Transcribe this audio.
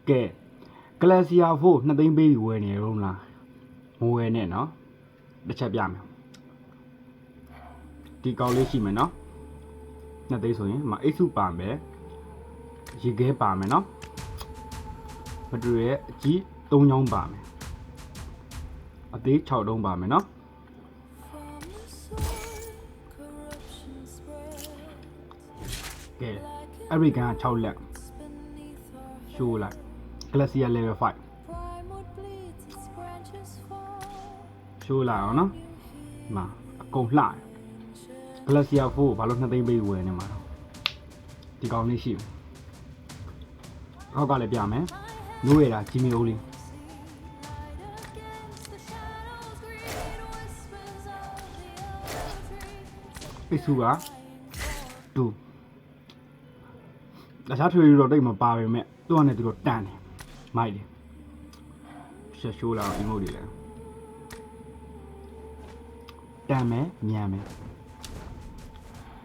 ကဲကလစီယာဖို့2သိန်းပေးပြီးဝယ်နေရုံးလားမဝယ်နဲ့နော်တစ်ချက်ပြမယ်ဒီကောင်လေးရှိမယ်နော်2သိန်းဆိုရင်မအိတ်စုပါမယ်ရေခဲပါမယ်နော်မတူရဲ့အကြီး3ချောင်းပါမယ်အသေး6တုံးပါမယ်နော်ကဲအမေရိကန်6လက်ရှိုးလိုက်ကလစီယာ level 5ရှိုးလိုက်အောင်နော်ဒီမှာအကုန်လှကလစီယာ4ဘာလို့2သိန်းပေးဝယ်နေမှာတော့ဒီကောင်လေးရှိအောက်ကလည်းပြမယ်နိုးရတာဂျီမီအိုးလေးပိတ်စုက2တခြားထွေတော့တိတ်မပါပဲမဲ့သူကလည်းသူတို့တန်တယ်မိုက်တယ်ဆက်ရှိုးလာအောင် emote တွေလဲတန်မယ်မြန်မယ်